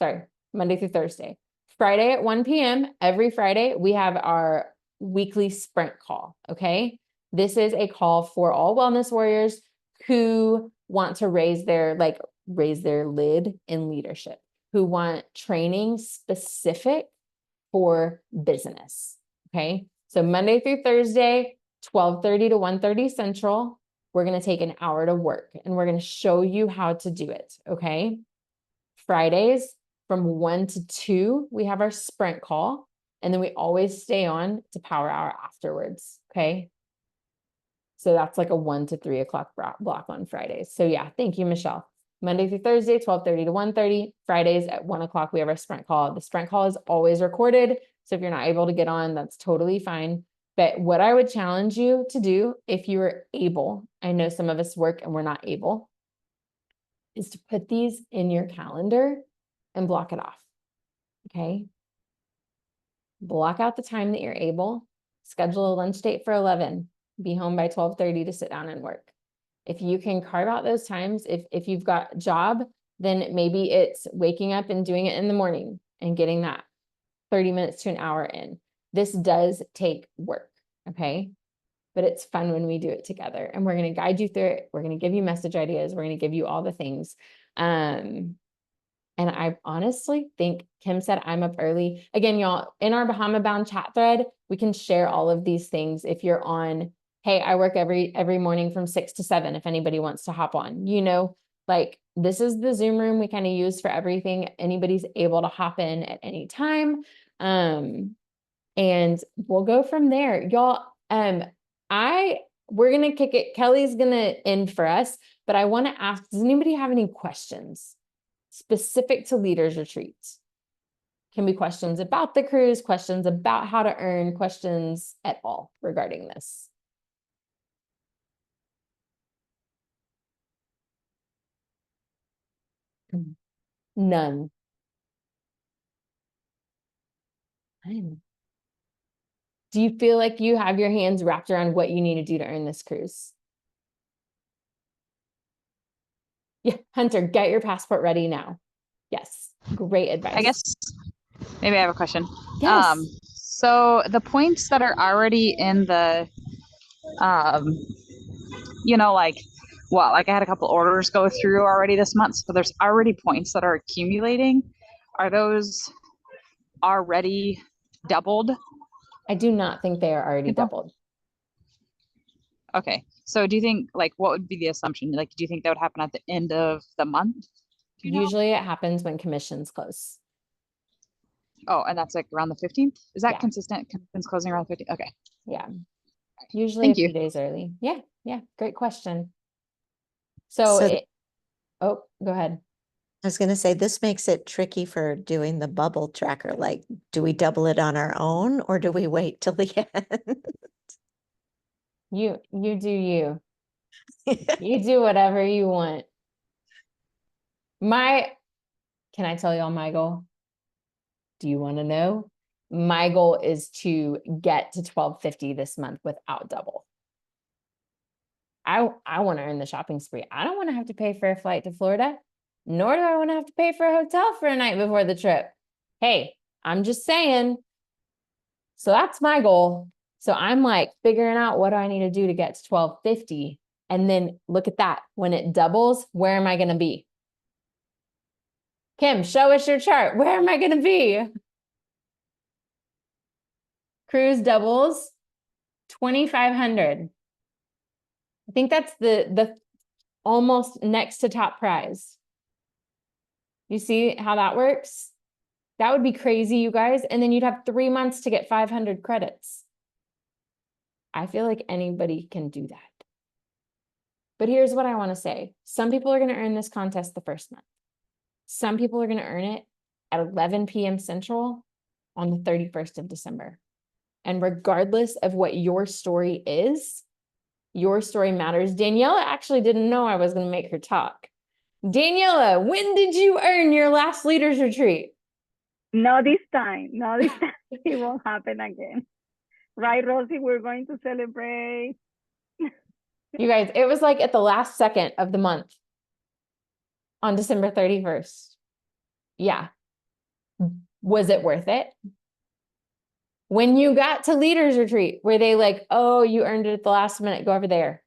through Thursday. Friday at 1 p.m. every Friday, we have our weekly sprint call. Okay. This is a call for all wellness warriors who want to raise their lid in leadership, who want training specific for business. Okay. So Monday through Thursday, 12:30 to 1:30 Central, we're going to take an hour to work and we're going to show you how to do it. Okay. Fridays from 1 to 2, we have our sprint call, and then we always stay on to power hour afterwards. Okay. So that's like a 1 to 3 o'clock block on Fridays. So yeah, thank you, Michelle. Monday through Thursday, 12:30 to 1:30. Fridays at 1 o'clock, we have our sprint call. The sprint call is always recorded. So if you're not able to get on, that's totally fine. But what I would challenge you to do, if you are able, I know some of us work and we're not able, is to put these in your calendar and block it off. Okay. Block out the time that you're able, schedule a lunch date for 11, be home by 12:30 to sit down and work. If you can carve out those times, if you've got a job, then maybe it's waking up and doing it in the morning and getting that 30 minutes to an hour in. This does take work. Okay. But it's fun when we do it together, and we're going to guide you through it. We're going to give you message ideas. We're going to give you all the things. And I honestly think Kim said I'm up early. Again, y'all, in our Bahama Bound chat thread, we can share all of these things. If you're on, hey, I work every morning from 6 to 7, if anybody wants to hop on, like this is the Zoom room we kind of use for everything. Anybody's able to hop in at any time. And we'll go from there. Y'all, we're gonna kick it. Kelly's gonna end for us, but I want to ask, does anybody have any questions specific to leaders retreats? Can be questions about the cruise, questions about how to earn, questions at all regarding this. None. Do you feel like you have your hands wrapped around what you need to do to earn this cruise? Yeah, Hunter, get your passport ready now. Yes, great advice. I guess maybe I have a question. Yes. So the points that are already in the, like I had a couple orders go through already this month, so there's already points that are accumulating. Are those already doubled? I do not think they are already doubled. Okay. So do you think, like, what would be the assumption? Like, do you think that would happen at the end of the month? Usually it happens when commissions close. Oh, and that's like around the 15th? Is that Yeah. consistent? Commissions closing around the 15th? Okay. Yeah. Usually Thank a few you. days early. Yeah. Yeah. Great question. So go ahead. I was going to say, this makes it tricky for doing the bubble tracker. Like, do we double it on our own or do we wait till the end? You do you. You do whatever you want. Can I tell y'all my goal? Do you want to know? My goal is to get to 1250 this month without double. I want to earn the shopping spree. I don't want to have to pay for a flight to Florida, nor do I want to have to pay for a hotel for a night before the trip. Hey, I'm just saying. So that's my goal. So I'm like figuring out what do I need to do to get to 1250. And then look at that. When it doubles, where am I going to be? Kim, show us your chart. Where am I going to be? Cruise doubles, 2,500. I think that's the almost next to top prize. You see how that works? That would be crazy, you guys. And then you'd have 3 months to get 500 credits. I feel like anybody can do that. But here's what I want to say. Some people are going to earn this contest the first month. Some people are going to earn it at 11 p.m. Central on the 31st of December. And regardless of what your story is, your story matters. Daniela actually didn't know I was going to make her talk. Daniela, when did you earn your last leaders retreat? Not this time. Not this time. It won't happen again. Right, Rosie? We're going to celebrate. You guys, it was like at the last second of the month on December 31st. Yeah. Was it worth it? When you got to leaders retreat, were they like, oh, you earned it at the last minute, go over there?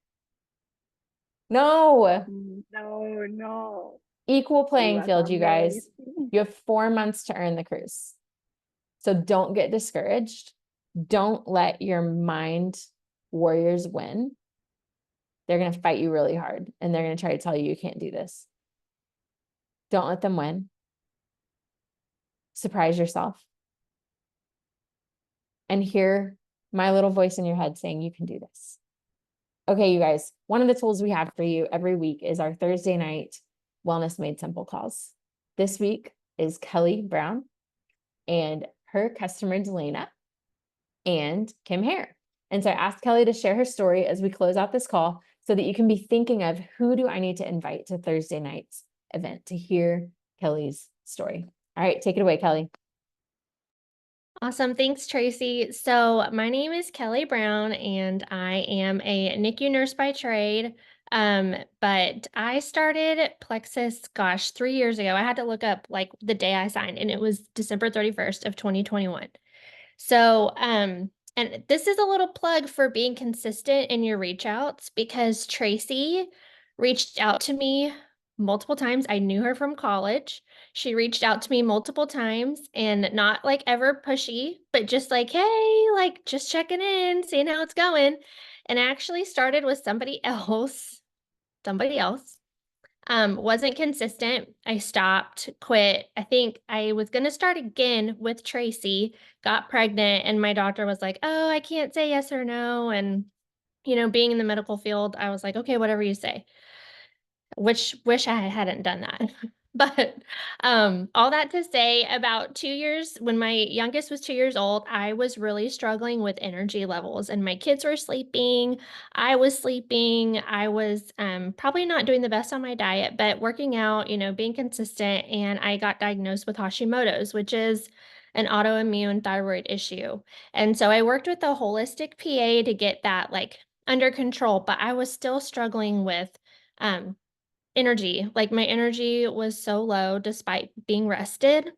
No. No. Equal playing was field, you guys. amazing. You have 4 months to earn the cruise. So don't get discouraged. Don't let your mind warriors win. They're going to fight you really hard and they're going to try to tell you you can't do this. Don't let them win. Surprise yourself. And hear my little voice in your head saying you can do this. Okay, you guys, one of the tools we have for you every week is our Thursday night Wellness Made Simple calls. This week is Kelly Brown and her customer Delana and Kim Hare. And so I asked Kelly to share her story as we close out this call so that you can be thinking of who do I need to invite to Thursday night's event to hear Kelly's story. All right, take it away, Kelly. Awesome. Thanks, Tracy. So my name is Kelly Brown, and I am a NICU nurse by trade. But I started Plexus, 3 years ago. I had to look up like the day I signed, and it was December 31st of 2021. So, and this is a little plug for being consistent in your reach outs because Tracy reached out to me multiple times. I knew her from college. She reached out to me multiple times and not like ever pushy, but just like, hey, like just checking in, seeing how it's going. And I actually started with somebody else. Wasn't consistent. I stopped, quit. I think I was going to start again with Tracy, got pregnant, and my doctor was like, oh, I can't say yes or no. And, being in the medical field, I was like, okay, whatever you say. Wish I hadn't done that. But all that to say, about 2 years, when my youngest was 2 years old, I was really struggling with energy levels, and my kids were sleeping. I was sleeping. I was probably not doing the best on my diet, but working out, being consistent. And I got diagnosed with Hashimoto's, which is an autoimmune thyroid issue. And so I worked with a holistic PA to get that like under control, but I was still struggling with energy. Like my energy was so low despite being rested.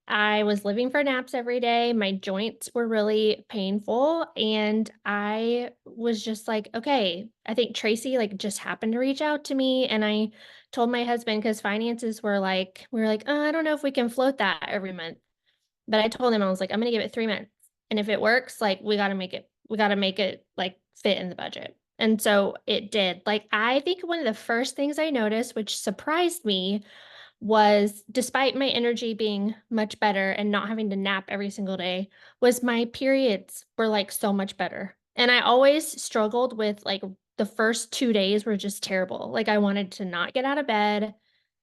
I was living for naps every day. My joints were really painful. And I was just like, okay, I think Tracy like just happened to reach out to me. And I told my husband because finances were like, we were like, oh, I don't know if we can float that every month. But I told him, I was like, I'm going to give it 3 months. And if it works, like we got to make it like fit in the budget. And so it did. Like, I think one of the first things I noticed, which surprised me, was despite my energy being much better and not having to nap every single day, was my periods were like so much better. And I always struggled with like the first 2 days were just terrible. Like I wanted to not get out of bed.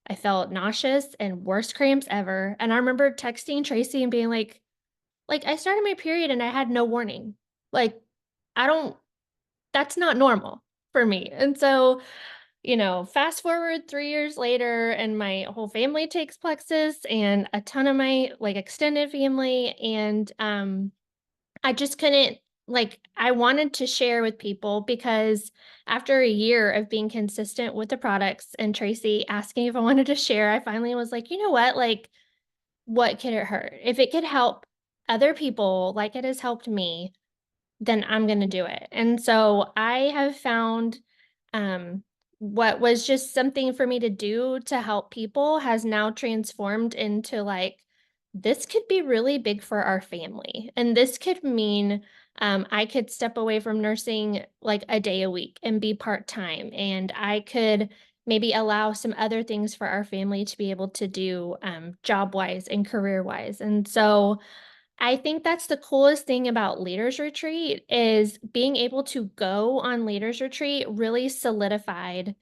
I felt nauseous and worst cramps ever. And I remember texting Tracy and being like I started my period and I had no warning. Like, that's not normal for me. And so, fast forward 3 years later, and my whole family takes Plexus, and a ton of my like extended family. And I just couldn't, like, I wanted to share with people because after a year of being consistent with the products and Tracy asking if I wanted to share, I finally was like, you know what? Like, what could it hurt? If it could help other people like it has helped me, then I'm going to do it. And so I have found um, what was just something for me to do to help people has now transformed into like, this could be really big for our family. And this could mean I could step away from nursing like a day a week and be part time. And I could maybe allow some other things for our family to be able to do job wise and career wise. And so, I think that's the coolest thing about Leaders Retreat is being able to go on Leaders Retreat really solidified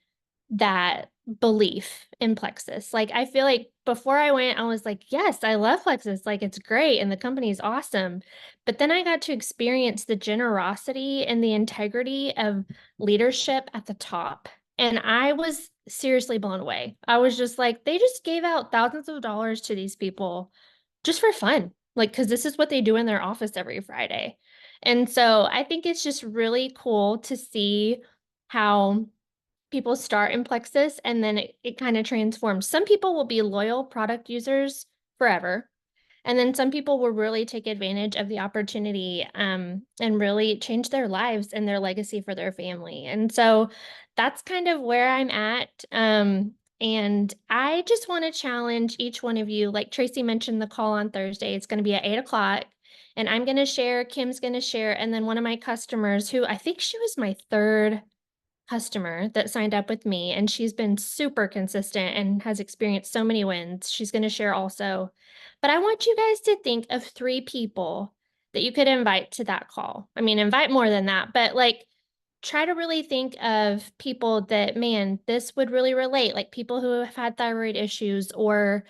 that belief in Plexus. Like, I feel like before I went, I was like, yes, I love Plexus. Like, it's great and the company is awesome. But then I got to experience the generosity and the integrity of leadership at the top. And I was seriously blown away. I was just like, they just gave out thousands of dollars to these people just for fun. Like, because this is what they do in their office every Friday. And so I think it's just really cool to see how people start in Plexus and then it kind of transforms. Some people will be loyal product users forever. And then some people will really take advantage of the opportunity and really change their lives and their legacy for their family. And so that's kind of where I'm at. And I just want to challenge each one of you. Like Tracy mentioned, the call on Thursday, it's going to be at 8 o'clock. And I'm going to share, Kim's going to share, and then one of my customers who I think she was my third customer that signed up with me, and she's been super consistent and has experienced so many wins. She's going to share also. But I want you guys to think of 3 people that you could invite to that call. I mean, invite more than that, but like try to really think of people that, man, this would really relate, like people who have had thyroid issues or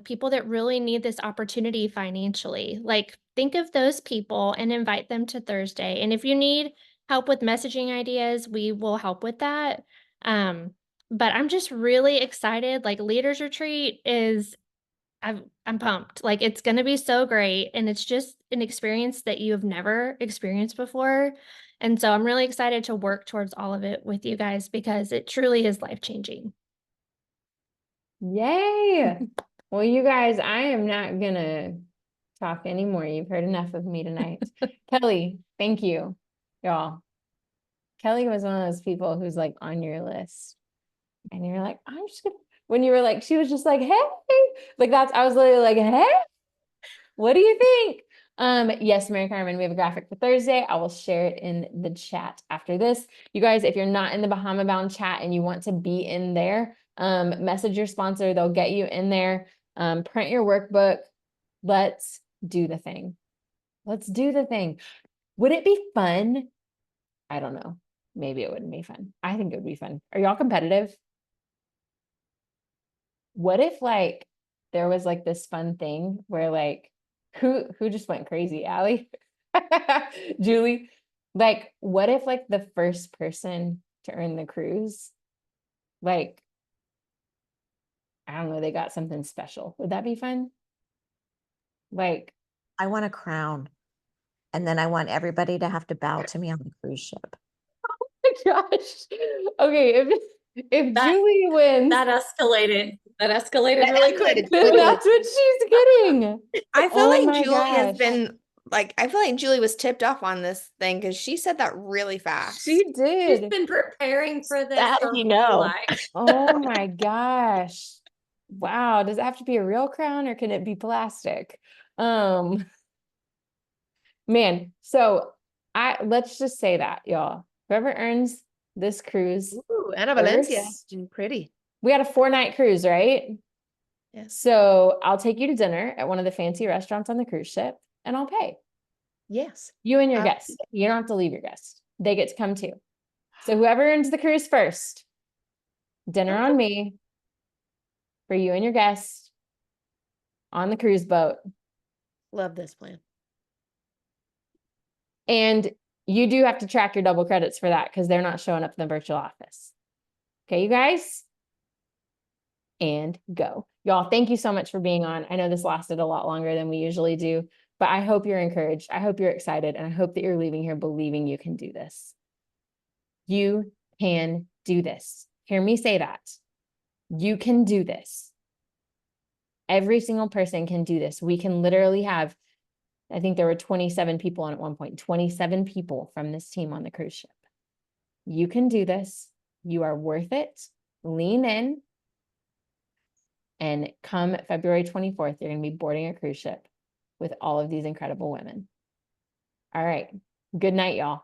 people that really need this opportunity financially. Like think of those people and invite them to Thursday. And if you need help with messaging ideas, we will help with that. But I'm just really excited. Like Leaders Retreat is, I'm pumped. Like it's going to be so great. And it's just an experience that you have never experienced before. And so I'm really excited to work towards all of it with you guys because it truly is life-changing. Yay. Well, you guys, I am not gonna talk anymore. You've heard enough of me tonight. Kelly, thank you, y'all. Kelly was one of those people who's like on your list. And you're like, I'm just gonna, when you were like, she was just like, hey, like I was literally like, hey, what do you think? Yes, Mary Carmen, we have a graphic for Thursday. I will share it in the chat after this. You guys, if you're not in the Bahama Bound chat and you want to be in there, message your sponsor. They'll get you in there. Print your workbook. Let's do the thing. Let's do the thing. Would it be fun? I don't know. Maybe it wouldn't be fun. I think it would be fun. Are y'all competitive? What if like there was like this fun thing where like who just went crazy, Allie? Julie, like what if like the first person to earn the cruise, like I don't know, they got something special. Would that be fun? Like, I want a crown. And then I want everybody to have to bow to me on the cruise ship. oh my gosh. Okay, if That- Julie wins, That escalated. That escalated That really escalated quick. then that's what she's getting. I feel Oh my like Julie has gosh. been like, I feel like Julie was tipped off on this thing because she said that really fast. She She's did. been preparing for this That her you whole know. life. Oh my gosh. Wow. Does it have to be a real crown or can it be plastic? Man, so let's just say that, y'all. Whoever earns this cruise Ooh, Ana Valencia. first, Pretty. we had a 4-night cruise, right? Yes. So I'll take you to dinner at one of the fancy restaurants on the cruise ship and I'll pay. Yes. You and your guest. You don't have to leave your guest. They get to come too. So whoever earns the cruise first, dinner on me for you and your guest on the cruise boat. Love this plan. And you do have to track your double credits for that because they're not showing up in the virtual office. Okay, you guys? And go. Y'all, thank you so much for being on. I know this lasted a lot longer than we usually do, but I hope you're encouraged. I hope you're excited, and I hope that you're leaving here believing you can do this. You can do this. Hear me say that. You can do this. Every single person can do this. We can literally have, I think there were 27 people on at one point, 27 people from this team on the cruise ship. You can do this. You are worth it. Lean in. And come February 24th, you're going to be boarding a cruise ship with all of these incredible women. All right. Good night, y'all.